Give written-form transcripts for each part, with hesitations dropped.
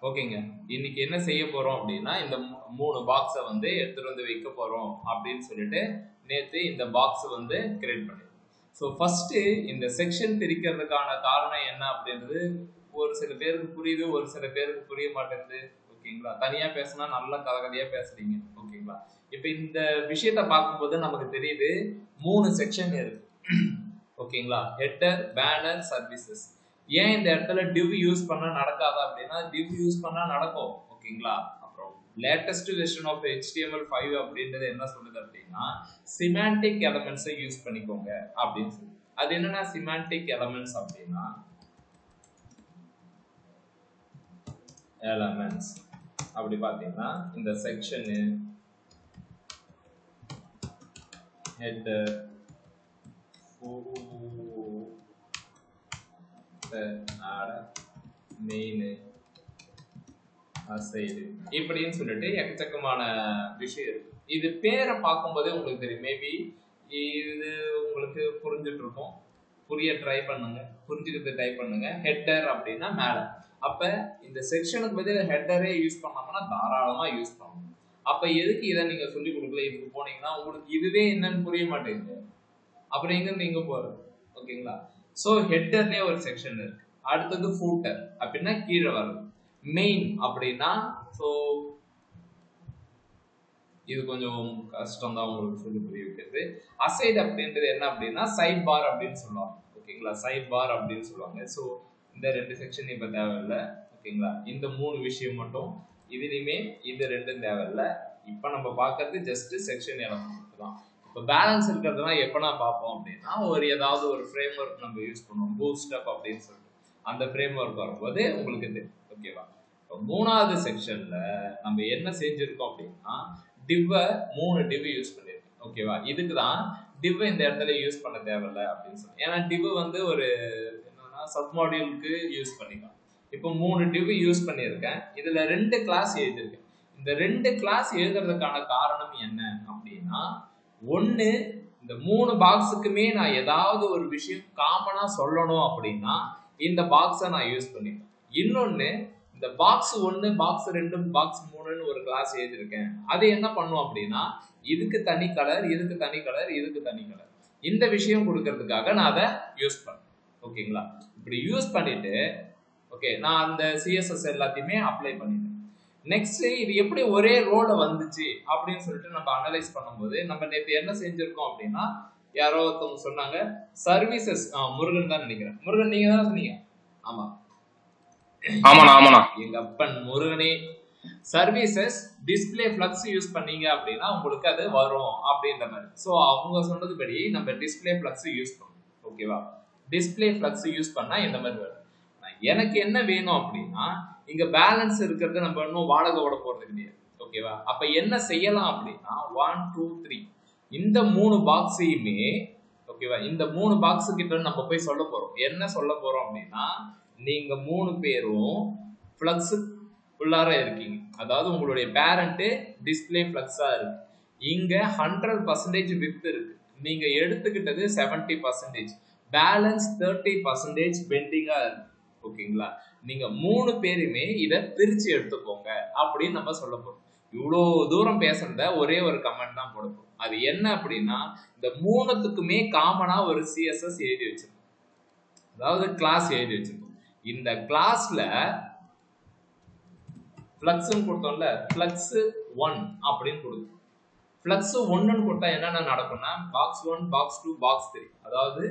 ஓகேங்க. இன்னைக்கு என்ன செய்ய போறோம் அப்படின்னா, இந்த 3 பாக்ஸை வந்து எடுத்துட்டு வந்து வைக்க போறோம் அப்படின்னு சொல்லிட்டு நேற்று இந்த பாக்ஸ் வந்து கிரியேட் பண்ணிருக்கோம். ஸோ ஃபர்ஸ்ட் இந்த செக்ஷன் பிரிக்கிறதுக்கான காரணம் என்ன அப்படின்றது ஒரு சில பேருக்கு புரியுது, ஒரு சில பேருக்கு புரிய மாட்டேங்குது. ஓகேங்களா? தனியா பேசினா நல்லா கதையா பேசுறீங்க. ஓகேங்களா? இப்ப இந்த விஷயத்த பார்க்கும்போது நமக்கு தெரியுது 3 செக்ஷன் இருக்கு. ஓகேங்களா? Header, banner, services. ஏன் இந்த இடத்துல div யூஸ் பண்ணா நடக்காதா அப்படின்னா div யூஸ் பண்ணா நடக்கும். ஓகேங்களா? அப்புறம் லேட்டஸ்ட் வெர்ஷன் ஆஃப் HTML5 அப்படின்றது என்ன சொல்லுது அப்படின்னா சிமாண்டிக் எலிமெண்ட்ஸை யூஸ் பண்ணிக்கோங்க அப்படின்னு சொல்லி. அது என்னன்னா சிமாண்டிக் எலிமெண்ட்ஸ் அப்படின்னா எலிமெண்ட்ஸ் அப்படி பார்த்தீங்கன்னா இந்த செக்ஷனு, ஹெட்டர், மெயின், அசைடு இப்படின்னு சொல்லிட்டு எக்கச்சக்கமான விஷயம் இருக்கு. இது பேரை பார்க்கும்போதே உங்களுக்கு தெரியும். மேபி இது உங்களுக்கு புரிஞ்சுட்டு இருக்கும். புரிய ட்ரை பண்ணுங்க, புரிஞ்சுக்கிறது ட்ரை பண்ணுங்க. ஹெட்டர் அப்படின்னா மேல. அப்ப இந்த செக்ஷனுக்கு பதில் ஹெட்டரே யூஸ் பண்ணோம்னா தாராளமா யூஸ் பண்ணணும். அப்ப எதுக்கு இதை நீங்க சொல்லி கொடுக்கல? இதுக்கு போனீங்கன்னா உங்களுக்கு இதுவே என்னன்னு புரிய மாட்டேங்குது. அப்புறம் எங்க நீங்க போறது? ஓகேங்களா? சோ ஹெட்டர்லயே ஒரு செக்ஷன் இருக்கு. அடுத்தது ஃபூட்டர் அப்படின்னா கீழே வர்றது. மெயின் அப்படின்னா சோ இது கொஞ்சம் கஷ்டம் தான் உங்களுக்கு சொல்லி புரிய வைக்கிறது. அசைடு அப்படின்றது என்ன அப்படின்னா சைட் பார் அப்படின்னு சொல்லுவாங்க. ஓகேங்களா? சைட் பார் அப்படின்னு சொல்லுவாங்க. ஸோ இந்த 2 செக்ஷன் இப்ப தேவையில்லை. ஓகேங்களா? இந்த 3 விஷயம் மட்டும் இதுலயுமே இது 2 தேவையில்லை. இப்ப நம்ம பார்க்கறது ஜஸ்ட் செக்ஷன் எலமெண்ட் தான். இப்போ பேலன்ஸ் இருக்கிறதுலாம் எப்பனா பார்ப்போம் அப்படின்னா ஏதாவது ஒரு ஃப்ரேம் ஒர்க் நம்ம யூஸ் பண்ணுவோம். பூஸ்ட் அப் அப்படின்னு சொல்லிட்டு அந்த ஃப்ரேம் ஒர்க் வரும்போது உங்களுக்கு தெரியும். ஓகேவா? இப்போ 3வது செக்ஷன்ல நம்ம என்ன செஞ்சிருக்கோம் அப்படின்னா டிவ்வை 3 டிவ் யூஸ் பண்ணிருக்கோம். ஓகேவா? இதுக்கு தான் டிவ் இந்த இடத்துல யூஸ் பண்ண தேவையில்லை அப்படின்னு சொல்லி. ஏன்னா டிவ் வந்து ஒரு என்னன்னா சப் மாடியூலுக்கு யூஸ் பண்ணிக்கலாம். இப்போ 3 டிவ் யூஸ் பண்ணியிருக்கேன். இதுல 2 கிளாஸ் எழுதியிருக்கேன். இந்த 2 கிளாஸ் எழுதுறதுக்கான காரணம் என்ன அப்படின்னா ஒன்னு இந்த 3 பாக்ஸுக்குமே நான் ஏதாவது ஒரு விஷயம் காமனா சொல்லணும் அப்படின்னா இந்த பாக்ஸை நான் யூஸ் பண்ணிப்பேன். இன்னொன்னு இந்த பாக்ஸ் 1, பாக்ஸ் 2, பாக்ஸ் 3ன்னு ஒரு கிளாஸ் எழுதியிருக்கேன். அது என்ன பண்ணும் அப்படின்னா இதுக்கு தனி கலர், இதுக்கு தனி கலர், இதுக்கு தனி கலர். இந்த விஷயம் கொடுக்கறதுக்காக நான் அதை யூஸ் பண்ணேன். ஓகேங்களா? இப்படி யூஸ் பண்ணிட்டு ஓகே நான் அந்த சிஎஸ்எஸ் எல்லாத்தையுமே அப்ளை பண்ணிட்டேன். நெக்ஸ்ட் இது எப்படி ஒரே ரோல வந்துச்சு அப்படின்னு சொல்லிட்டு நம்ம அனலைஸ் பண்ணும்போது நம்ம நேற்று என்ன செஞ்சிருக்கோம் அப்படின்னா யாரோ ஒருத்தவங்க சொன்னாங்க சர்வீசஸ் முருகன் தான் நினைக்கிறேன். முருகன் நீங்க தான் சொன்னீங்க. ஆமா எங்க அப்பன் முருகனே சர்வீசஸ் டிஸ்பிளே ஃபிளக்ஸ் யூஸ் பண்ணீங்க அப்படின்னா உங்களுக்கு அது வரும் அப்படின்ற மாதிரி. ஸோ அவங்க சொன்னதுபடி நம்ம டிஸ்பிளே ஃபிளக்ஸ் யூஸ் பண்ணணும். ஓகேவா? டிஸ்பிளே ஃபிளக்ஸ் யூஸ் பண்ணா இந்த மாதிரி வரும். எனக்கு என்ன வேணும் அப்படின்னா இங்க பேலன்ஸ் இருக்கிறது நம்ம இன்னும் வாடகை ஓட போறது கிடையாது. ஓகேவா? அப்ப என்ன செய்யலாம் அப்படின்னா 1 2 3 இந்த 3 பாக்ஸையுமே ஓகேவா இந்த 3 பாக்ஸ் கிட்ட நம்ம போய் சொல்ல போறோம். என்ன சொல்ல போறோம் அப்படின்னா நீங்க 3 பேரும் ஃபிளக்ஸ் உள்ளார இருக்கீங்க. அதாவது உங்களுடைய பேரண்ட் டிஸ்பிளே ஃபிளக்ஸா இருக்கு. இங்க 100% வித் இருக்கு. நீங்க எடுத்துக்கிட்டது 70%. பேலன்ஸ் 30% பெண்டிங்கா இருக்கு. ஓகேங்களா? நீங்க 3 பேருமே இத பிரிச்சு எடுத்துக்கோங்க அப்படின்னு நம்ம சொல்ல போறோம். இவ்வளோ தூரம் பேசுறத ஒரே ஒரு கமெண்ட் தான் போடுவோம். அது என்ன அப்படின்னா இந்த 3த்துக்குமே காமனா ஒரு சிஎஸ்எஸ் எழுதி வச்சிருக்கோம். அதாவது கிளாஸ் எழுதி வச்சிருக்கோம். இந்த கிளாஸ்ல ஃப்ளக்ஸ் கொடுத்தோம்ல ஃப்ளக்ஸ் 1 அப்படின்னு கொடுக்கும். ஃப்ளக்ஸ் 1ன்னு கொடுத்தா என்னென்ன நடக்கும்னா பாக்ஸ் 1, பாக்ஸ் 2, பாக்ஸ் 3 அதாவது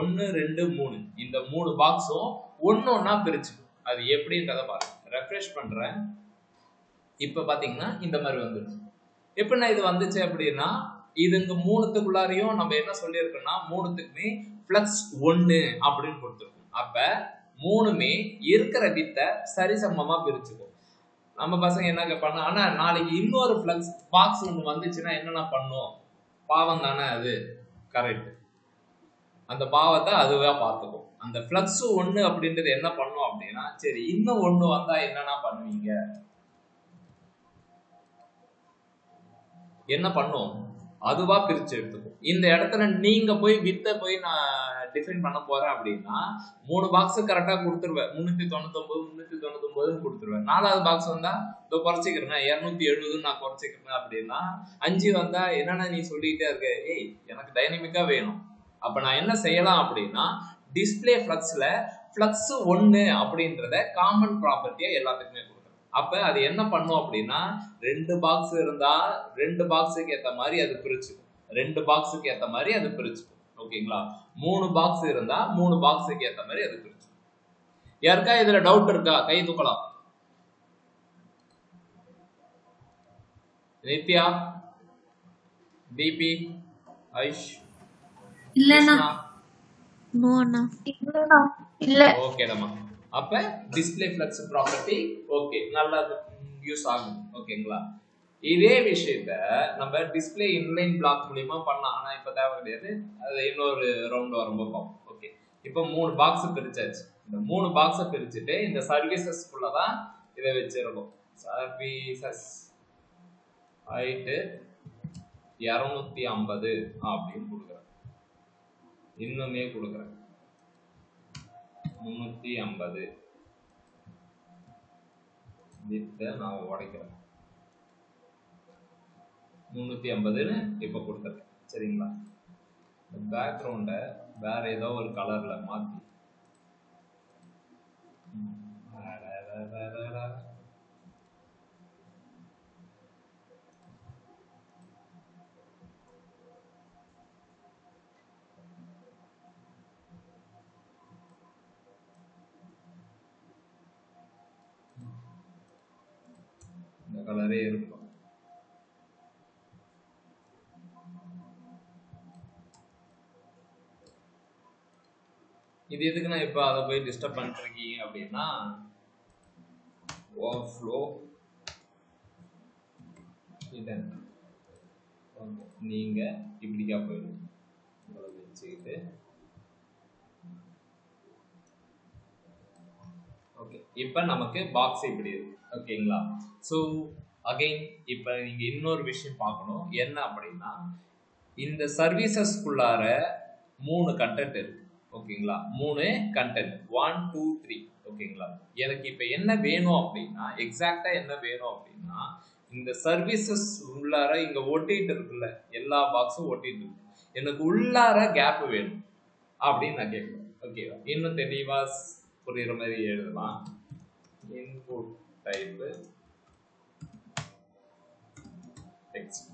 1 2 3 இந்த 3 பாக்ஸும் ஒன்னொன்னா பிரிச்சு அது எப்படின்றத பாருங்க. ரெஃப்ரெஷ் பண்றேன். இப்ப பாத்தீங்கன்னா இந்த மாதிரி வந்துருச்சு. எப்படின்னா இது வந்துச்சு அப்படின்னா இது இங்க 3த்துக்குள்ளாரையும் நம்ம என்ன சொல்லியிருக்கோம்னா 3த்துக்குமே ஃப்ளக்ஸ் 1 அப்படின்னு கொடுத்துருக்கோம். அப்ப 3மே இருக்கிற வித்தை சரிசமமா பிரிச்சுக்கும். நம்ம பசங்க என்ன கேட்பாங்க, ஆனா நாளைக்கு இன்னொரு ஃப்ளக்ஸ் பாக்ஸ் ஒன்று வந்துச்சுன்னா என்னென்ன பண்ணும்? பாவம் தானே அது. கரெக்ட். அந்த பாவத்தை அதுவே பார்த்துக்கும். அந்த ஃப்ளக்ஸ் 1 அப்படின்றது என்ன பண்ணும் அப்படின்னா சரி இன்னும் 1 வந்தா என்னன்னா பண்ணுவீங்க? என்ன பண்ணும்? அதுவா பிரிச்சு எடுத்துக்கும். இந்த இடத்துல நீங்க போய் வித்த போய் நான் டிஃபைன் பண்ண போறேன் அப்படின்னா 3 பாக்ஸ் கரெக்டா கொடுத்துருவேன். 399 கொடுத்துருவேன். 4வது பாக்ஸ் வந்தா இதோ குறைச்சிக்கிறேன் 270 நான் குறைச்சிக்கிறேன் அப்படின்னா 5 வந்தா என்னன்னா நீ சொல்லிட்டே இருக்க, ஏய் எனக்கு டைனமிக்கா வேணும். அப்ப நான் என்ன செய்யலாம் அப்படின்னா டிஸ்பிளே ஃபிளக்ஸ்ல ஃபிளக்ஸ் 1 அப்படின்றத காமன் ப்ராப்பர்ட்டியா எல்லாத்துக்குமே கொடுக்குறேன். அப்ப அது என்ன பண்ணும் அப்படின்னா 2 பாக்ஸ் இருந்தா 2 பாக்ஸுக்கு ஏத்த மாதிரி அது பிரிச்சுக்கும். 2 பாக்ஸுக்கு ஏத்த மாதிரி அது பிரிச்சுக்கும். ஓகேங்களா? 3 பாக்ஸ் இருந்தா 3 பாக்ஸுக்கு ஏத்த மாதிரி அது பிரிச்சுக்கும். யாருக்கா இதுல டவுட் இருக்கா? கை தூக்கலாம். நித்யா, டிபி, ஐஷ், இல்லண்ணா. நோ அண்ணா. இல்லண்ணா. இல்ல. ஓகேடா. அப்ப டிஸ்ப்ளே ஃப்ளக்ஸ் ப்ராப்பர்ட்டி ஓகே நல்லா யூஸ் ஆகும். ஓகேங்களா? இதே விஷயத்த நம்ம டிஸ்ப்ளே இன்லைன் பிளாக் மூலமா பண்ணலாம். ஆனா இப்ப தேவை கிடையாது. அது இன்னொரு ரவுண்ட் வரும்போது பார்ப்போம். ஓகே. இப்போ 3 பாக்ஸ் பிரிச்சாச்சு. இந்த 3 பாக்ஸை பிரிச்சுட்டு இந்த சர்வீசஸ்க்குள்ள தான் இதை வச்சிருக்கோம். சர்வீசஸ் ஆயிட்டு 250 அப்படின்னு கொடுக்குறேன். இன்னுமே கொடுக்குறேன் 350 வித்தை நான் உடைக்கிறேன் 350ன்னு இப்ப கொடுத்துருக்கேன். சரிங்களா? பேக்ரவுண்ட வேற ஏதோ ஒரு கலர்ல மாத்தி இந்த கலரே இருக்கும். இது எதுக்கு நான் இப்ப அதை போய் டிஸ்டர்ப் பண்ணிட்டு இருக்கீங்க அப்படின்னா ஓவர்ஃப்ளோ இதன் நீங்க இப்படிக்கா போயிடும் வச்சுக்கிட்டு ஓகே. இப்ப நமக்கு பாக்ஸ் இப்படி இருக்கு. ஓகேங்களா? ஸோ அகைன் இப்ப நீங்க இன்னொரு விஷயம் பார்க்கணும். என்ன அப்படின்னா இந்த சர்வீசஸ்க்குள்ளார 3 கண்டென்ட் இருக்கு. ஓகேங்களா? 3 கண்டென்ட் 1 2 3. ஓகேங்களா? எனக்கு இப்ப என்ன வேணும் அப்படின்னா எக்ஸாக்டா என்ன வேணும் அப்படின்னா இந்த சர்வீசஸ் உள்ளார இங்க ஒட்டிட்டு இருக்குல்ல, எல்லா பாக்ஸும் ஒட்டிட்டு இருக்கு, எனக்கு உள்ளார கேப் வேணும் அப்படின்னு நான் கேட்கிறேன். ஓகேவா? இன்னும் தெளிவா புரியுற மாதிரி எழுதலாம். இன்புட் டைப் டெக்ஸ்ட்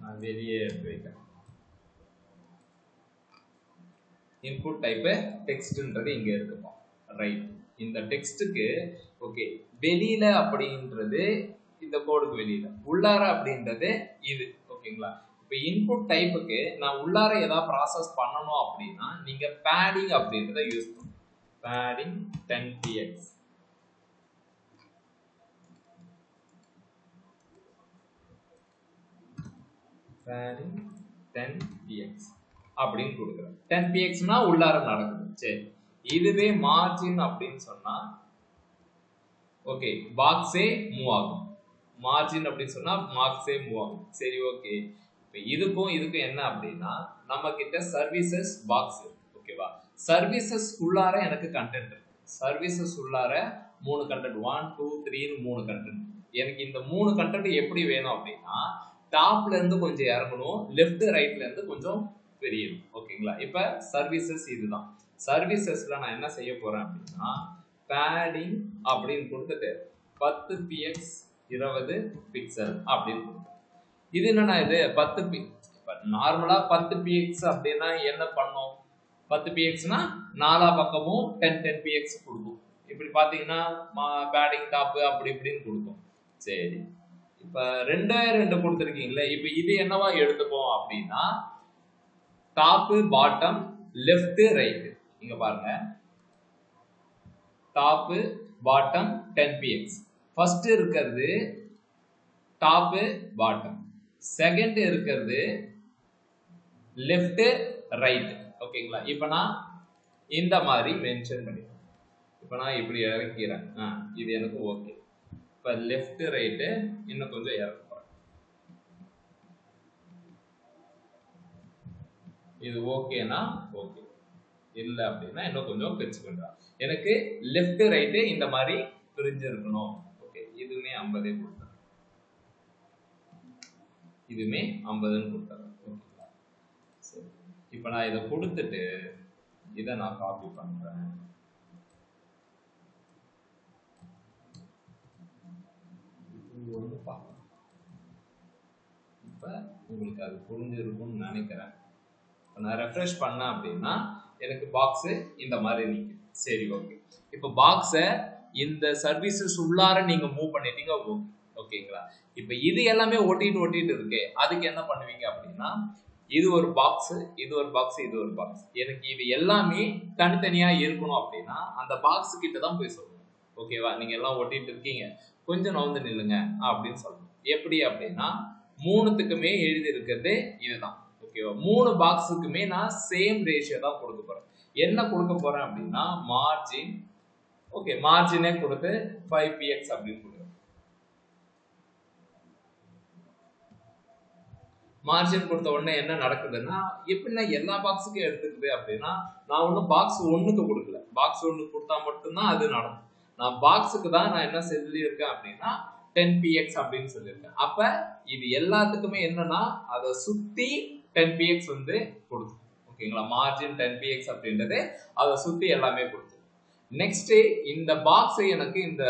நான் வெளியே எடுத்து வைக்கிறேன். இன்புட் டைப் டெக்ஸ்ட்ன்றது இங்க இருக்குப்பா. ரைட். இந்த டெக்ஸ்ட்டுக்கு ஓகே வெளியில அப்படின்றது இந்த கோடுக்கு வெளியில, உள்ளார அப்படின்றது இது. ஓகேங்களா? இப்போ இன்புட் டைப்புக்கு நான் உள்ளார ஏதாவது ப்ராசஸ் பண்ணணும் அப்படின்னா நீங்க பேடிங் அப்படின்றத யூஸ் பண்ணணும். பேடிங் 10px பேடிங் 10px அப்படின்னு கொடுக்குறேன். 10pxனா உள்ளார நடக்குது. சரி, இதுவே மார்ஜின் அப்படின்னு சொன்னா ஓகே பாக்ஸே மூவ் ஆகும். மார்ஜின் அப்படின்னு சொன்னா மார்க்ஸே மூவ் ஆகும். சரி, ஓகே. இப்போ இதுக்கும் என்ன அப்படின்னா நம்ம கிட்ட சர்வீசஸ் பாக்ஸ் இருக்கு. ஓகேவா? சர்வீசஸ் உள்ளார எனக்கு கண்டென்ட் இருக்கு. சர்வீசஸ் உள்ளார 3 கண்டென்ட் 1 2 3 3 கண்டென்ட். எனக்கு இந்த 3 கண்டென்ட் எப்படி வேணும் அப்படின்னா டாப்ல இருந்து கொஞ்சம் இறங்கணும், லெஃப்ட் ரைட்ல இருந்து கொஞ்சம் பெரியணும். ஓகேங்களா? இப்ப சர்வீசஸ் இதுதான். சர்வீசஸ்ல நான் என்ன செய்ய போறேன் அப்படின்னா பேடிங் அப்படின்னு கொடுத்துட்டு 10px 20 பிக்சல் அப்படின்னு கொடுத்தேன். இது என்னன்னா இது 10 நார்மலா 10px அப்படின்னா என்ன பண்ணும்? 10pxனா 4 பக்கமும் 10px கொடுக்கும். இப்படி பாத்தீங்கன்னா பேடிங் டாப் அப்படி இப்படின்னு கொடுக்கும். சரி, இப்ப 2 கொடுத்துருக்கீங்களே, இப்ப இது என்னவா எடுத்துப்போம் அப்படின்னா டாப் பாட்டம் லெஃப்ட் ரைட். இங்க பாருங்க, டாப் பாட்டம் 10px. ஃபர்ஸ்ட் இருக்கிறது டாப் பாட்டம், செகண்ட் இருக்கிறது லெஃப்ட் ரைட். ஓகேங்களா? இப்ப நான் இந்த மாதிரி மென்ஷன் பண்ணிக்கிறேன். இப்போ நான் இப்படி இறக்கிறேன். இது எனக்கு ஓகே. இப்போ லெஃப்ட் ரைட்டு இன்னும் கொஞ்சம் இறக்க போறேன். இது ஓகேனா ஓகே, இல்லை அப்படின்னா இன்னும் கொஞ்சம் பிரிச்சு பண்றேன். எனக்கு லெஃப்ட் ரைட்டு இந்த மாதிரி பிரிஞ்சு இருக்கணும். ஓகே, இதுவுமே 50 கொடுத்தேன், இதுவுமே 50ன்னு கொடுத்தேன். ஓகேங்களா? சரி, இப்போ நான் இதை கொடுத்துட்டு இதை நான் காப்பி பண்றேன். இப்போ உங்களுக்கு அது புரிஞ்சிருக்கும்னு நினைக்கிறேன். நான் ரெஃப்ரெஷ் பண்ணேன் அப்படின்னா எனக்கு பாக்ஸ் இந்த மாதிரி நிற்கும். சரி, ஓகே. இப்போ பாக்ஸை இந்த சர்வீசஸ் உள்ளார நீங்க மூவ் பண்ணிட்டீங்க. ஓகேங்களா? இப்போ இது எல்லாமே ஒட்டிட்டு இருக்கு. அதுக்கு என்ன பண்ணுவீங்க அப்படின்னா, இது ஒரு பாக்ஸ், இது ஒரு பாக்ஸ், இது ஒரு பாக்ஸ். எனக்கு இது எல்லாமே தனித்தனியா இருக்கணும் அப்படின்னா அந்த பாக்ஸ் கிட்ட தான் போய் சொல்லணும். ஓகேவா? நீங்க எல்லாம் ஒட்டிட்டு இருக்கீங்க, கொஞ்சம் நவுந்து நில்லுங்க அப்படின்னு சொல்லணும். எப்படி அப்படின்னா, மூணுத்துக்குமே எழுதி இருக்கிறது இதுதான். ஓகேவா? 3 பாக்ஸுக்குமே நான் சேம் ரேஷியோ தான் கொடுக்க போறேன். என்ன கொடுக்க போறேன் அப்படின்னா, மார்ஜின். ஓகே, மார்ஜினே கொடுத்து 5px அப்படின்னு கொடுக்குறேன். மார்ஜின் கொடுத்த உடனே என்ன நடக்குதுன்னா, எப்படின்னா எல்லா பாக்ஸுக்கும் எடுத்துக்குது அப்படின்னா, நான் ஒன்றும் பாக்ஸ் 1க்கு கொடுக்கல. பாக்ஸ் 1க்கு கொடுத்தா மட்டும்தான் அது நடக்கும். நான் பாக்ஸுக்கு தான் நான் என்ன சொல்லியிருக்கேன் அப்படின்னா 10px அப்படின்னு சொல்லியிருக்கேன். அப்ப இது எல்லாத்துக்குமே என்னன்னா அதை சுத்தி 10px வந்து கொடுத்து. ஓகேங்களா? மார்ஜின் 10px அப்படின்றது அதை சுத்தி எல்லாமே கொடுத்து. நெக்ஸ்ட், இந்த பாக்ஸ் எனக்கு இந்த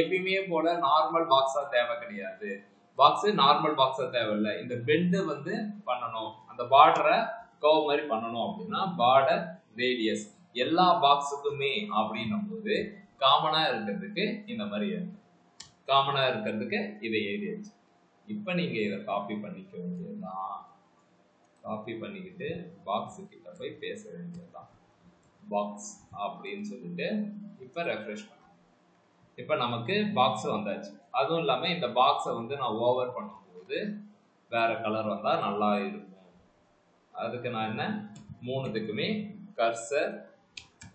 எப்பயுமே போல நார்மல் பாக்ஸா தேவை கிடையாது. பாக்ஸ் நார்மல் பாக்ஸா தேவையில்லை. இந்த பெண்டு வந்து பண்ணணும், அந்த பார்டரை கர்வ் மாதிரி பண்ணணும் அப்படின்னா பார்டர் ரேடியஸ் எல்லா பாக்ஸுக்குமே அப்படின்னும் போது காமனா இருக்கிறதுக்கு இந்த மாதிரி காமனா இருக்கிறதுக்கு இதை எழுதியாச்சு. இப்போ நீங்க இதை காப்பி பண்ணிக்க வேண்டியதுதான். காப்பி பண்ணிக்கிட்டு பாக்ஸ் கிட்ட போய் பேச வேண்டியதுதான். பாக்ஸ் அப்படின்னு சொல்லிட்டு இப்போ ரெஃப்ரெஷ் பண்ண, இப்போ நமக்கு பாக்ஸ் வந்தாச்சு. அதுவும் இல்லாமல் இந்த பாக்ஸை வந்து நான் ஓவர் பண்ணும்போது வேற கலர் வந்தால் நல்லா இருக்கும். அதுக்கு நான் என்ன, மூணுத்துக்குமே கர்சர்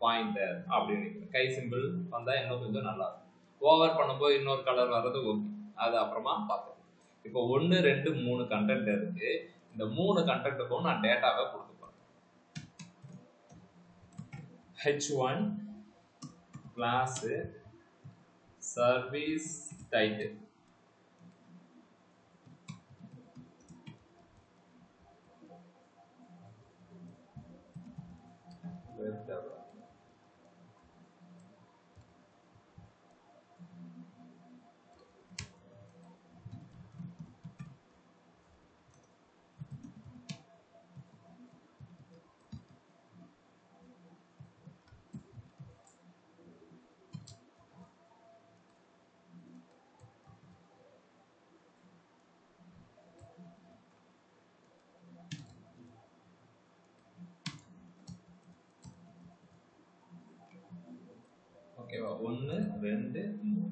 பாயிண்டர் அப்படின்னு கை சிம்பிள் வந்தால் இன்னும் கொஞ்சம் நல்லா இருக்கும். ஓவர் பண்ணும்போது இன்னொரு கலர் வர்றது ஓகே, அது அப்புறமா பார்க்கலாம். இப்போ 1, 2, 3 கண்டென்ட் இருக்கு. இந்த 3 கண்டென்ட்டுக்கும் நான் டேட்டாவை கொடுக்க போறேன். h1 கிளாஸ் சர்வீஸ் டைட்டில், ஓகேவா? 1, 2, 3.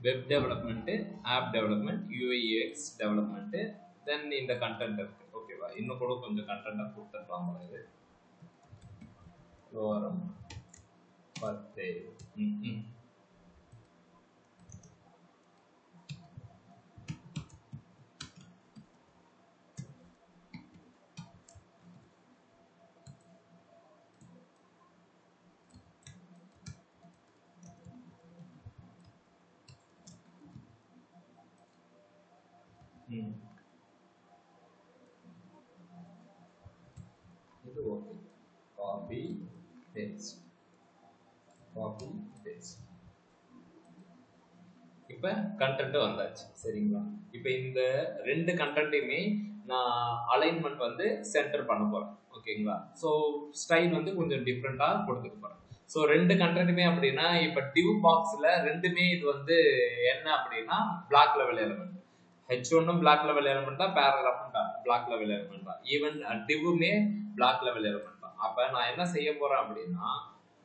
Web development, app development, UI UX development, then இந்த கண்டென்ட் இருக்கு. ஓகேவா? இன்னும் கூட கொஞ்சம் கண்டென்ட் கொடுத்துருக்கலாம். இது லோரம் 10. இது okay. Copy paste, copy paste. இப்போ கண்டென்ட் வந்தாச்சு. சரிங்களா? இப்போ இந்த 2 கண்டென்ட்டையுமே நான் அலைன்மெண்ட் வந்து சென்டர் பண்ண போறேன். ஓகேங்களா? ஸோ ஸ்டைல் வந்து கொஞ்சம் டிஃப்ரெண்டா கொடுத்துட்டு போறேன். ஸோ 2 கண்டென்ட்டுமே அப்படின்னா, இப்போ டிவ் பாக்ஸ்ல ரெண்டுமே இது வந்து என்ன அப்படின்னா block level element. H1 black level element தான், paragraph black level element தான், ஈவன் divமே black level element தான். அப்ப நான் என்ன செய்ய போறேன் அப்படின்னா,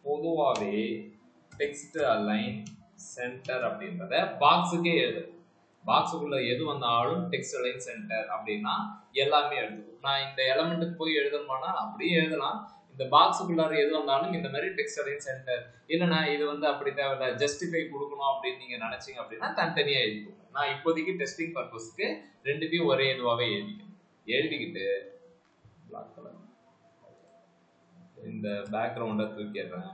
பொதுவாவே text align center அப்படின்றத பாக்ஸுக்கே எழுது. பாக்ஸுக்குள்ள எது வந்தாலும் text align center அப்படின்னா எல்லாமே எழுதுவோம். நான் இந்த எலிமெண்ட்டுக்கு போய் எழுதணும்னா அப்படியே எழுதலாம். இந்த பாக்ஸுக்குள்ளார எது வந்தாலும் இந்த மாதிரி text align center, இல்லைனா இது வந்து அப்படி தேவையில்ல ஜஸ்டிஃபை கொடுக்கணும் அப்படின்னு நீங்க நினைச்சீங்க அப்படின்னா தனித்தனியா எழுதிக்கோங்க. நான் இப்போதைக்கு டெஸ்டிங் பர்பஸ்க்கு ரெண்டுத்தையும் ஒரே இதுவாகவே எழுதிக்கிட்டு பிளாக் கலர் இந்த பேக்ரவுண்டை தூக்கிடுறேன்.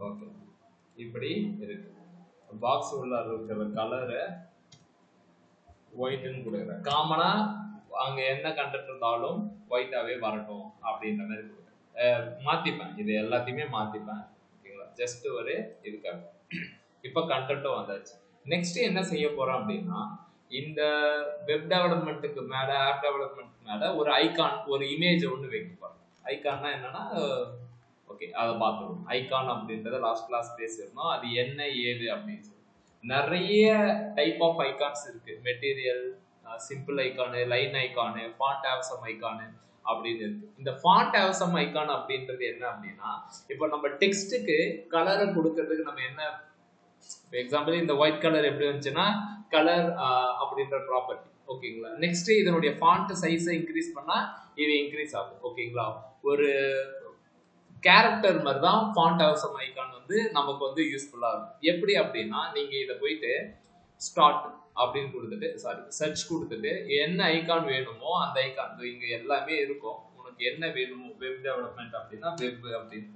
ஓகே, இப்படி இருக்கு. பாக்ஸ் உள்ள இருக்கிற கலரை ஒயிட்னு கொடுக்குறேன். காமனா அங்க என்ன கண்டென்ட் இருந்தாலும் ஒயிட்டாவே வரட்டும் அப்படின்ற மாதிரி கொடுக்குறேன். மாத்திப்பேன், இது எல்லாத்தையுமே மாத்திப்பேன். ஓகேங்களா, ஜஸ்ட் ஒரு இதுக்காக. இப்போ கண்டென்ட்டும் வந்தாச்சு. நெக்ஸ்ட் என்ன செய்ய போறோம் அப்படின்னா, இந்த வெப் டெவலப்மெண்ட்டுக்கு மேல, ஆப் டெவலப்மெண்ட் மேல ஒரு ஐகான், ஒரு இமேஜ் ஒன்று வைக்க போறோம். ஐகான்னா என்னன்னா, ஓகே அதை பார்த்துருவோம். ஐகான் அப்படின்றத லாஸ்ட் கிளாஸ் பேசியிருந்தோம். அது என்ன ஏது அப்படின்னு சொல்லி நிறைய டைப் ஆஃப் ஐகான்ஸ் இருக்கு. மெட்டீரியல், சிம்பிள் ஐகானு, லைன் ஐகானு, ஃபாண்ட் ஆவசம் ஐகானு அப்படின்னு இருக்கு. இந்த ஃபாண்ட் ஆவசம் ஐகான் அப்படின்றது என்ன அப்படின்னா, இப்போ நம்ம டெக்ஸ்ட்டுக்கு கலரை கொடுக்கறதுக்கு நம்ம என்ன, எக்ஸாம்பிள் இந்த ஒயிட் கலர் எப்படி வந்துச்சுன்னா கலர் அப்படின்ற ப்ராப்பர்ட்டி. ஓகேங்களா, நெக்ஸ்ட் இதனுடைய ஃபாண்ட் சைஸை இன்க்ரீஸ் பண்ணா இது இன்க்ரீஸ் ஆகும். ஓகேங்களா, ஒரு கேரக்டர் மாதிரி தான் ஃபாண்ட் ஆவசம் ஐகான் வந்து நமக்கு வந்து யூஸ்ஃபுல்லா இருக்கும். எப்படி அப்படின்னா, நீங்க இதை போயிட்டு ஸ்டார்ட் அப்படின்னு கொடுத்துட்டு, சாரி சர்ச் கொடுத்துட்டு என்ன ஐகான் வேணுமோ அந்த ஐகான் இங்க எல்லாமே இருக்கும். உனக்கு என்ன வேணுமோ, வெப் டெவலப்மெண்ட் அப்படின்னா வெப் அப்படின்னு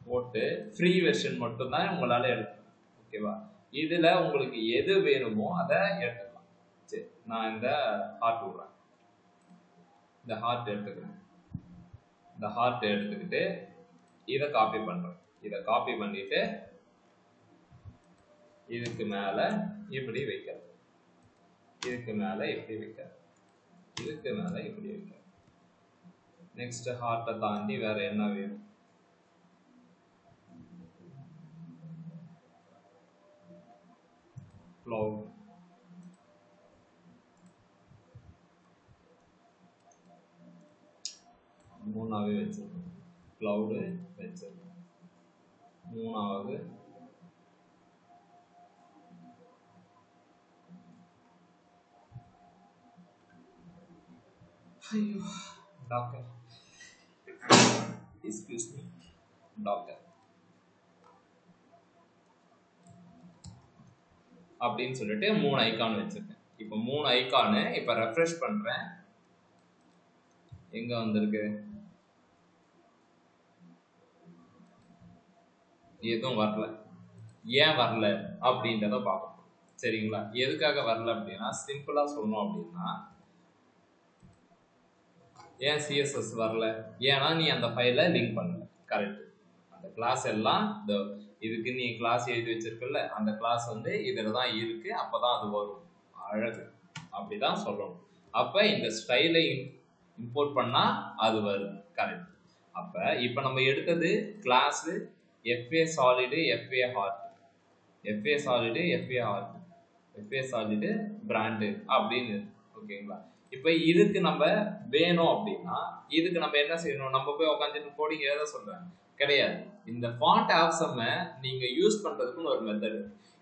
போட்டு ஃப்ரீ வெர்ஷன் மட்டும் தான் உங்களால எடுக்கணும். ஓகேவா, இதுல உங்களுக்கு எது வேணுமோ அதை எடுத்துக்கலாம். சரி, நான் இந்த ஹார்ட் விடுறேன். இந்த ஹார்ட் எடுத்துக்கிறேன். இந்த ஹார்ட் எடுத்துக்கிட்டு இதை காப்பி பண்றேன். இதை காப்பி பண்ணிட்டு இதுக்கு மேல இப்படி வைக்கிறது, இதுக்கு மேல இப்படி வைக்கிறது, இதுக்கு மேல இப்படி வைக்கிறது. நெக்ஸ்ட் ஹார்ட்டை தாண்டி வேற என்ன வேணும், cloud, மூணாவே வச்சிருக்கோம். கிளவுடு வச்சிருக்கோம். மூணாவது டாக்கர், எக்ஸ்கியூஸ் மீ, டாக்கர் அப்படின்னு சொல்லிட்டு 3 ஐகான் வச்சிருக்கேன். இப்போ 3 ஐகானு இப்போ ரெஃப்ரெஷ் பண்றேன். எங்க வந்திருக்கு, எதுவும் வரல. ஏன் வரல அப்படின்றத பார்ப்போம். சரிங்களா, எதுக்காக வரல அப்படின்னா, சிம்பிளா சொல்லணும் அப்படின்னா, ஏன் சிஎஸ்எஸ் வரல, ஏன்னா நீ அந்த ஃபைலை லிங்க் பண்ணல. கரெக்ட், அந்த கிளாஸ் எல்லாம் இதுக்கு நீ கிளாஸ் எழுதி வச்சிருக்கல, அந்த கிளாஸ் வந்து இதுல தான் இருக்கு, அப்பதான் அது வரும். அழகு, அப்படிதான் சொல்லணும். அப்ப இந்த ஸ்டைலை இம்போர்ட் பண்ணா அது வரும். கரெக்ட். அப்ப இப்ப நம்ம எடுத்தது class FA solid, FA hard, FA solid, FA hard, FA solid brand அப்படின்னு. ஓகேங்களா, இப்ப இதுக்கு நம்ம வேணும் அப்படின்னா இதுக்கு நம்ம என்ன செய்யணும், நம்ம போய் உட்காந்துட்டு கோடிங் எழுத சொல்றேன் கிடையாது. இந்த ஃபாண்ட் ஆப்ஷன் நீங்க யூஸ் பண்றதுக்குன்னு ஒரு மெத்தட்.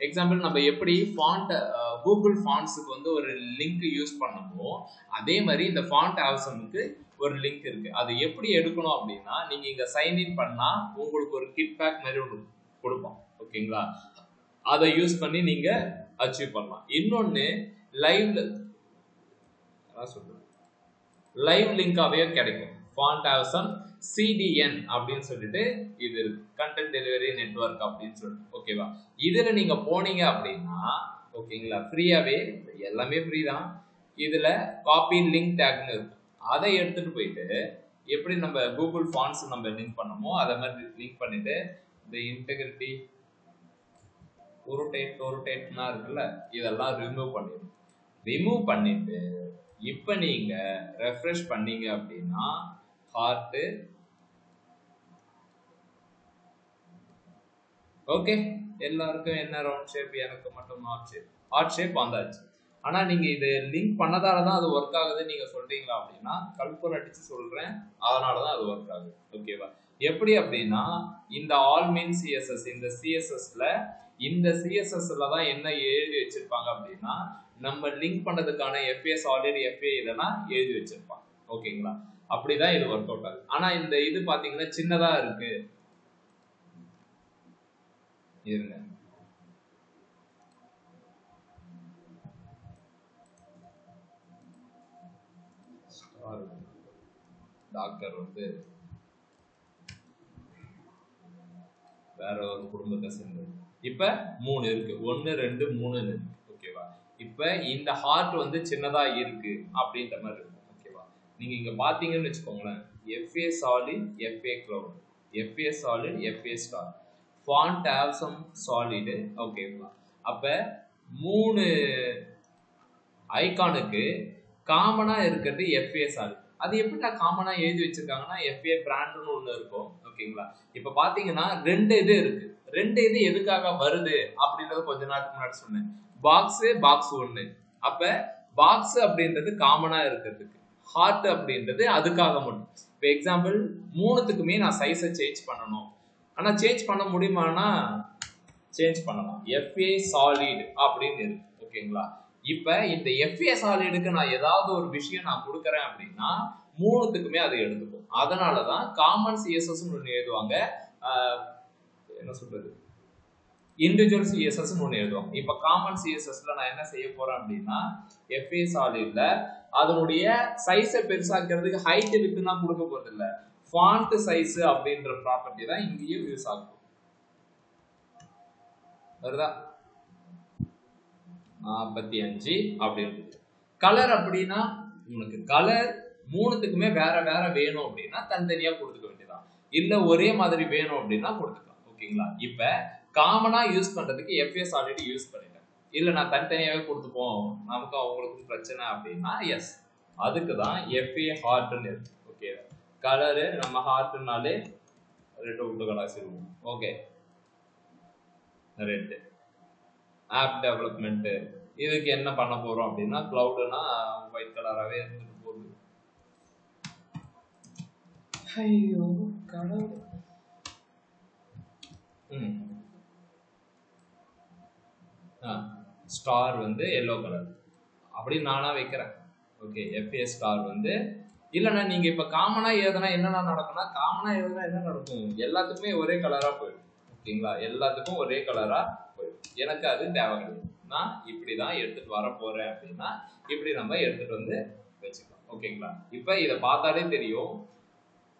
எக்ஸாம்பிள், நம்ம எப்படி ஃபாண்ட் கூகுள் ஃபாண்ட்ஸுக்கு வந்து ஒரு லிங்க் யூஸ் பண்ணமோ அதே மாதிரி இந்த ஃபாண்ட் ஆப்ஷனுக்கு ஒரு லிங்க் இருக்கு. அது எப்படி எடுக்கணும் அப்படின்னா, நீங்க இங்க சைன் இன் பண்ணா உங்களுக்கு ஒரு கிட் பேக் மாதிரி ஒன்று கொடுப்போம். ஓகேங்களா, அதை யூஸ் பண்ணி நீங்க அச்சீவ் பண்ணலாம். இன்னொன்னு லைவ் லிங்காவே கிடைக்கும். ஃபாண்ட் ஆப்ஷன் CDN அப்படின்னு சொல்லிட்டு இது கண்டென்ட் டெலிவரி நெட்வொர்க் அப்படின்னு சொல்லிட்டு. ஓகேவா, இதுல நீங்க போனீங்க அப்படின்னா ஓகேங்களா, ஃப்ரீயாவே, எல்லாமே ஃப்ரீ தான். இதுல காப்பி லிங்க் டேக்னு இருக்கும். அதை எடுத்துட்டு போயிட்டு எப்படி நம்ம கூகுள் ஃபாண்ட்ஸ் நம்ம லிங்க் பண்ணமோ அதை மாதிரி லிங்க் பண்ணிட்டு இந்த இன்டெகிரிட்டி ரொட்டேட்னா இருக்குல்ல, இதெல்லாம் ரிமூவ் பண்ணிட்டு இப்போ நீங்க ரெஃப்ரெஷ் பண்ணீங்க அப்படின்னா ஹார்ட் ஓகே. எல்லாருக்கும் என்ன ரவுண்ட் ஷேப், எனக்கு மட்டும் ஹார்ட் ஷேப் வந்தாச்சு. ஆனா நீங்க இது லிங்க் பண்ணதாலதான் அது ஒர்க் ஆகுதுன்னு நீங்க சொல்றீங்களா அப்படின்னா கல்பூர் அடிச்சு சொல்றேன், அதனாலதான் அது ஒர்க் ஆகுது. ஓகேவா? எப்படி அப்படின்னா இந்த ஆல் மீன் சிஎஸ்எஸ், இந்த சிஎஸ்எஸ்ல தான் என்ன எழுதி வச்சிருப்பாங்க அப்படின்னா நம்ம லிங்க் பண்ணதுக்கான FA சாலிட் FA இதெல்லாம் எழுதி வச்சிருப்பாங்க. ஓகேங்களா? அப்படிதான் இது ஒர்க் அவுட் ஆகுது. ஆனா இந்த இது பாத்தீங்கன்னா சின்னதா இருக்கு. இருங்க, டாக்டர் வந்து வேற ஒரு குடும்பத்தை சேர்ந்தது. இப்ப 3 இருக்கு, 1 2 3 இருக்கு. ஓகேவா? இப்ப இந்த ஹார்ட் வந்து சின்னதா இருக்கு அப்படின்ற மாதிரி இருக்கும். ஓகேவா? நீங்க இங்க பாத்தீங்கன்னு வச்சுக்கோங்களேன், FA solid FA cloud, FA solid FA star, font have some solid. ஓகேவா? அப்ப 3 ஐகானுக்கு காமனா இருக்கிறது FA சாலிட். அது எப்படி காமனா எழுதி வச்சிருக்காங்கன்னா FA பிராண்ட்னு ஒண்ணு இருக்கும். ஓகேங்களா? இப்ப பாத்தீங்கன்னா 2 இது இருக்கு. 2 இது எதுக்காக வருது அப்படின்றது கொஞ்ச நாளுக்கு முன்னாடி சொன்னேன். பாக்ஸ் 1. அப்ப பாக்ஸ் அப்படின்றது காமனா இருக்கிறதுக்கு, ஹார்ட் அப்படின்றது அதுக்காக மட்டும். இப்போ எக்ஸாம்பிள் 3த்துக்குமே நான் சைஸை சேஞ்ச் பண்ணணும். ஆனா சேஞ்ச் பண்ண முடியுமானா சேஞ்ச் பண்ணலாம். FA சாலிட் அப்படின்னு இருக்கு. ஓகேங்களா? இப்ப இந்த FA சாலிடுக்கு நான் ஏதாவது ஒரு விஷயம் நான் கொடுக்கறேன் அப்படின்னா 3த்துக்குமே அதை எடுத்துக்கும். அதனாலதான் காமன் சிஎஸ்எஸ் ஒண்ணு எழுதுவாங்க, என்ன சொல்றது, இண்டிவிஜுவல் சிஎஸ்எஸ் ஒண்ணு எழுதுவாங்க. இப்ப காமன் சிஎஸ்எஸ்ல நான் என்ன செய்ய போறேன் அப்படின்னா FA சாலிட்ல அதனுடைய சைஸை பெருசாக்கிறதுக்கு ஹைட் இருக்குன்னா கொடுக்க போறது இல்ல, ஃபாண்ட் சைஸ் அப்படின்ற ப்ராப்பர்ட்டி தான் இங்கேயும் யூஸ் ஆகும். வருதா? 45 அப்படின்னு. கலர் அப்படின்னா உனக்கு கலர் 3த்துக்குமே வேற வேற வேணும் அப்படின்னா தனித்தனியா கொடுத்துக்க வேண்டியதான், இல்ல ஒரே மாதிரி வேணும் அப்படின்னா கொடுத்துக்கலாம். ஓகேங்களா? இப்ப காமனா யூஸ் பண்றதுக்கு FA சாலிட் யூஸ் பண்ணிட்டேன். இல்ல நான் தனித்தனியாவே கொடுத்துப்போம் நமக்கு அவங்களுக்கும் பிரச்சனை அப்படின்னா எஸ், அதுக்கு தான் FA ஹார்ட்னு இருக்கு. ஓகே, கலரு நம்ம ஹார்ட்னாலே ரெட் விட்டு கலாசிடுவோம். Okay, red. ஆப் டெவலப்மெண்ட் இதுக்கு என்ன பண்ண போறோம் அப்படின்னா கிளவுட்னா ஒயிட் கலராகவே இருந்துட்டு போகுது. ஐயோ கடவுள். ஸ்டார் வந்து எல்லோ கலர் அப்படி நானா வைக்கிறேன். ஓகே, FA ஸ்டார் வந்து இல்லைன்னா நீங்க இப்ப காமனா எழுதுனா என்னென்ன நடக்கும்னா, காமனா எழுதுனா என்ன நடக்கும், எல்லாத்துக்குமே ஒரே கலரா போயிடும். ஓகேங்களா? எல்லாத்துக்கும் ஒரே கலரா போயிடும். எனக்கு அது தேவை கிடையாது. நான் இப்படிதான் எடுத்துட்டு வர போறேன் அப்படின்னா இப்படி நம்ம எடுத்துட்டு வந்து வச்சுக்கலாம். ஓகேங்களா? இப்ப இதை பார்த்தாலே தெரியும்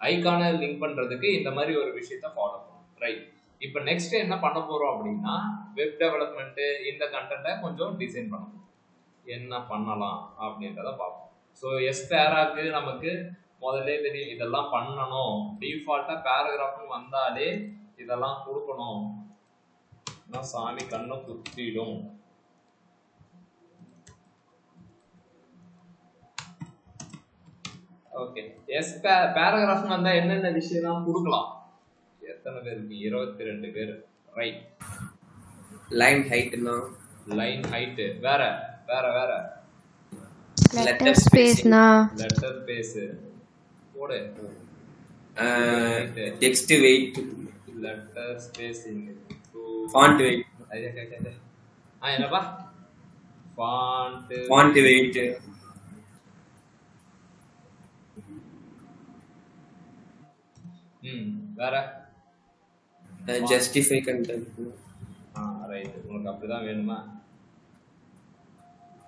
ஐகானை லிங்க் பண்றதுக்கு இந்த மாதிரி ஒரு விஷயத்த ஃபாலோ பண்ணணும். ரைட், இப்ப நெக்ஸ்ட் என்ன பண்ண போறோம் அப்படின்னா வெப் டெவலப்மெண்ட், இந்த கண்டென்ட்டை கொஞ்சம் டிசைன் பண்ணணும். என்ன பண்ணலாம் அப்படின்றத பார்ப்போம். ஸோ பேராக்கு நமக்கு முதல்ல தெரியும் இதெல்லாம் பண்ணணும். டிஃபால்ட்டா பேராகிராஃப்னு வந்தாலே இதெல்லாம் கொடுக்கணும். சாமி கண்ணை குத்திடும். ஓகே, பேராகிராஃப் வந்தா என்னென்ன விஷயம் கொடுக்கலாம்? எத்தனை பேருக்கு? 22 பேர். ரைட். லைன் ஹைட்னா லைன் ஹைட் வேற வேற வேற. லெட்டர் ஸ்பேஸ்னா லெட்டர் ஸ்பேஸ் போடு. Text weight, letter spacing, font weight. என்னப்பா ஃபாண்ட் வெயிட், வேற ஜஸ்டிஃபை கண்டென்ட். ரைட், உங்களுக்கு அப்படிதான் வேணுமா?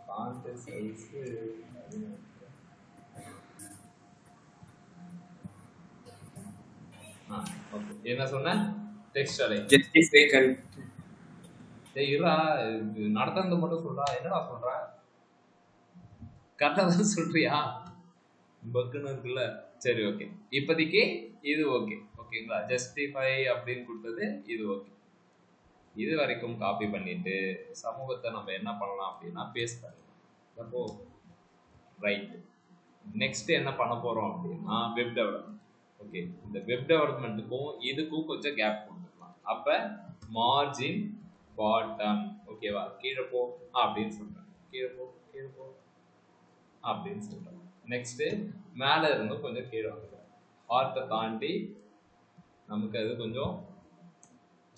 Font size okay. என்ன சொன்ன? டெக்ஸ்ட் அலை ஜஸ்டிஃபை கண்டென்ட். டேய் இருடா, நடந்தது மட்டும் சொல்றா. என்னடா சொல்ற? கரெக்டா தான் சொல்றியா? பக்குன்னு இருக்குல்ல. சரி, ஓகே. இப்போதைக்கு இது ஓகே. ஓகேங்களா? ஜஸ்டிஃபை அப்படின்னு கொடுத்தது இது ஓகே. இது வரைக்கும் காப்பி பண்ணிட்டு சமூகத்தை நம்ம என்ன பண்ணலாம் அப்படின்னா பேஸ்ட் பண்ணலாம். அப்போ ரைட், நெக்ஸ்ட் என்ன பண்ண போறோம் அப்படின்னா வெப் டெவலப்மெண்ட். ஓகே, இந்த வெப் டெவலப்மெண்ட்டுக்கும் இதுக்கும் கொஞ்சம் கேப் கொடுத்துக்கலாம். அப்ப மார்ஜின் பாட்டம், ஓகேவா, கீழே போ அப்படின்னு சொல்றேன், கீழே போ கீழே போ அப்படின்னு சொல்றேன். நெக்ஸ்ட் மேல இருந்தும் கொஞ்சம் கீழே வந்துடுறேன். ஹார்ட்டை தாண்டி நமக்கு அது கொஞ்சம்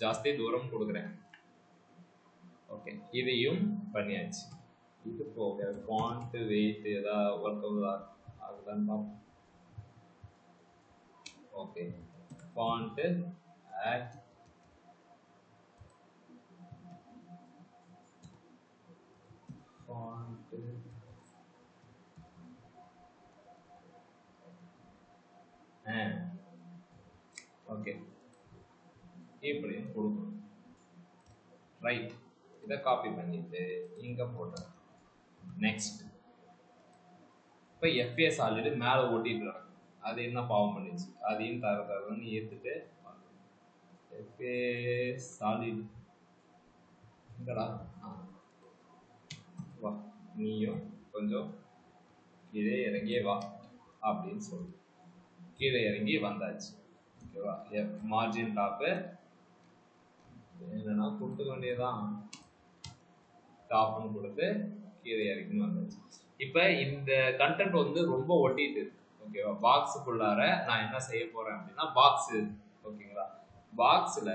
ஜாஸ்தி தூரம் கொடுக்குறேன். ஓகே, இதையும் பண்ணியாச்சு. இது போக ஃபாண்ட் வெயிட் ஏதாவது ஒர்க் ஆகுதான்னு பார்ப்போம். Okay, font add font okay, இப்படியும் கொடுக்கணும். ரைட், இதை காப்பி பண்ணிட்டு இங்க போடுறேன். நெக்ஸ்ட், இப்போ எஃபிஎஸ் ஆல்ரெடி மேலே ஓட்டிட்டு கிடக்கும், அது என்ன பாவம் பண்ணிச்சு, அதையும் தரன்னு ஏற்றுட்டு எஃபிஎஸ் சாலிட் இங்கடா, வா நீயும் கொஞ்சம் கீழே இறங்கியே வா அப்படின்னு சொல்லு. கீழே இறங்கி வந்தாச்சு. ஓகேவா, மார்ஜின் டாப்பு என்னன்னா கொடுத்துக்க வேண்டியதான், டாப்னு கொடுத்து கீழே இறங்கின்னு வந்தாச்சு. இப்போ இந்த கண்டென்ட் வந்து ரொம்ப ஒட்டிட்டு, ஓகேவா, பாக்ஸுக்குள்ளார நான் என்ன செய்ய போறேன் அப்படின்னா பாக்ஸ், ஓகேங்களா, பாக்ஸில்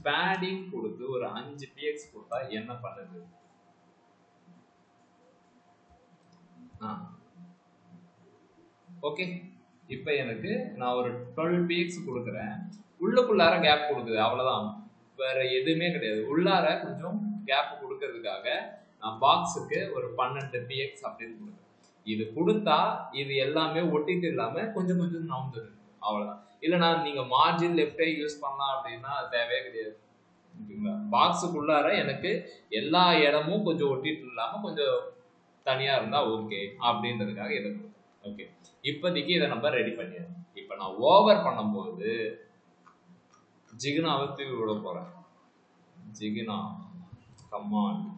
பேடிங் கொடுத்து ஒரு 5 px கொடுத்தா என்ன பண்ணுது? ஓகே, இப்போ எனக்கு நான் ஒரு 12 px கொடுக்குறேன், உள்ளுக்குள்ளார கேப் கொடுக்குது, அவ்வளோதான், வேற எதுவுமே கிடையாது. உள்ளார கொஞ்சம் கேப் கொடுக்கறதுக்காக நான் பாக்ஸுக்கு ஒரு 12 px அப்படின்னு கொடுக்குறேன். இது கொடுத்தா இது எல்லாமே ஒட்டிட்டு இல்லாம கொஞ்சம் கொஞ்சம் நவுந்துடும், அவ்வளோதான். இல்லைனா நீங்க மார்ஜின் லெஃப்டே யூஸ் பண்ணலாம் அப்படின்னா அது தேவையே கிடையாது. ஓகேங்களா, பாக்ஸுக்குள்ளார எனக்கு எல்லா இடமும் கொஞ்சம் ஒட்டிட்டு இல்லாம கொஞ்சம் தனியா இருந்தா ஓகே அப்படின்றதுக்காக இதை கொடுத்தேன். ஓகே, இப்போதைக்கு இதை நம்ம ரெடி பண்ணிடுறோம். இப்போ நான் ஓவர் பண்ணும்போது ஜிகினாவை தூக்கி விட போறேன். ஜிகினா கமாண்ட்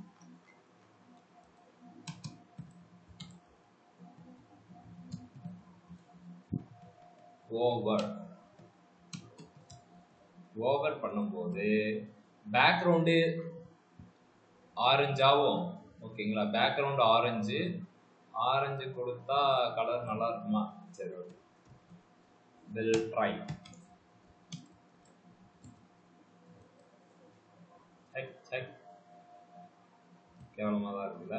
ஓவர் பண்ணும்போது பேக்ரவுண்டு ஆரஞ்சாவும், ஓகேங்களா, பேக்ரவுண்ட் ஆரஞ்சு கொடுத்தா கலர் நல்லா இருக்குமா? சரி, ஓகே, வில் ட்ரை. கேவலமா தான் இருக்குல்ல.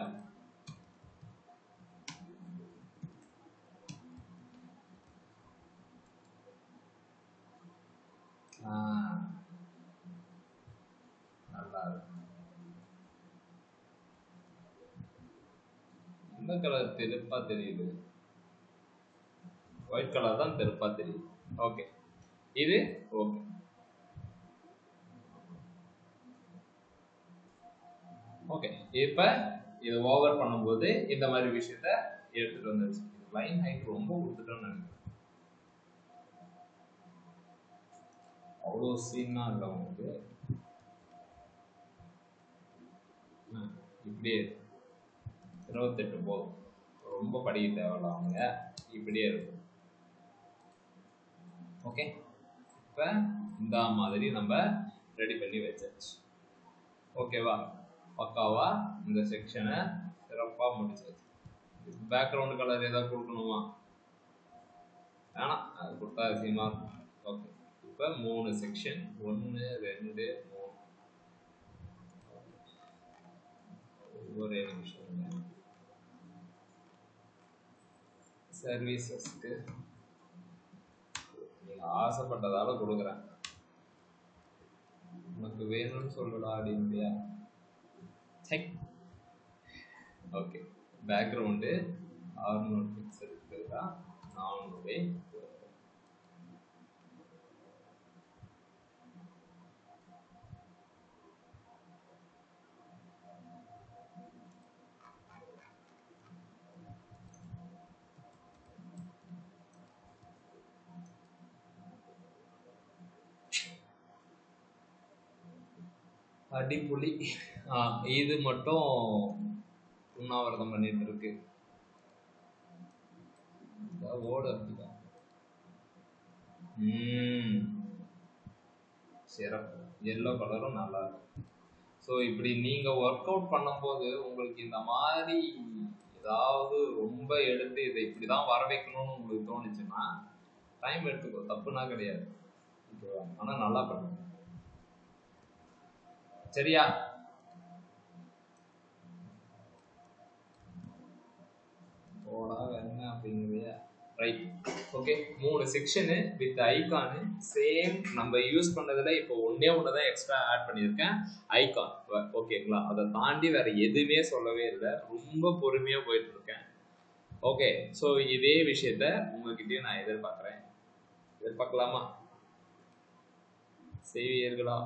நல்லா இருக்கு. இந்த கலர் தெருப்பா தெரியுது, ஒயிட் கலர் தான் தெருப்பா தெரியுது. ஓகே, இது ஓகே. ஓகே, இப்போ இது ஓவர் பண்ணும்போது இந்த மாதிரி விஷயத்த எடுத்துட்டு வந்துருச்சு. லைன் ஹைட் ரொம்ப கொடுத்துட்டோம்னு நினைக்கிறேன், அவ்வளோ சீனா இல்லை உங்களுக்கு. இப்படியே 28 போதும், ரொம்ப படிக்க தேவையில்ல அவங்க, இப்படியே இருக்கும். ஓகே, இப்போ இந்த மாதிரி நம்ம ரெடி பண்ணி வச்சாச்சு. ஓகேவா, பக்காவா இந்த செக்ஷனை சிறப்பாக முடிச்சாச்சு. பேக்ரவுண்ட் கலர் ஏதாவது கொடுக்கணுமா? வேணாம், அது கொடுத்தா அதிகமாக இருக்கும். ஓகே, இப்போ 3 செக்ஷன், 1 2 3. ஒரே நிமிஷம், சர்வீசஸ்க்கு நீங்க ஆசைப்பட்டதால கொடுக்குறேன், உனக்கு வேணும்னு சொல்லடா அப்படின்றியா? செக். ஓகே, பேக்ரவுண்டு 600 பிக்சல் இருக்குதா, 400. அடிப்புலி. இது மட்டும் உண்ணாவிரதம் பண்ணிட்டு இருக்கு. ஓட இருக்குதா? சிறப்பு. எல்லோ கலரும் நல்லா இருக்கு. ஸோ இப்படி நீங்க ஒர்க் அவுட் பண்ணும்போது உங்களுக்கு இந்த மாதிரி ஏதாவது ரொம்ப எடுத்து இதை இப்படிதான் வர வைக்கணும்னு உங்களுக்கு தோணுச்சுன்னா டைம் எடுத்துக்கோ, தப்புனா கிடையாது. ஓகேவா? ஆனா நல்லா பண்ணுங்க. சரியா? போடா என்ன அப்படிங்கிறதையா? Right. Okay, 3 section with icon same. நம்ம யூஸ் பண்ணதுல இப்போ ஒன்னே தான் எக்ஸ்ட்ரா ஆட் பண்ணியிருக்கேன், ஐகான். ஓகேங்களா? அதை தாண்டி வேற எதுவுமே சொல்லவே இல்லை. ரொம்ப பொறுமையா போயிட்டு இருக்கேன். ஓகே, ஸோ இதே விஷயத்த உங்ககிட்டயும் நான் எதிர்பார்க்குறேன். எதிர்பார்க்கலாமா? செய்வீர்களா?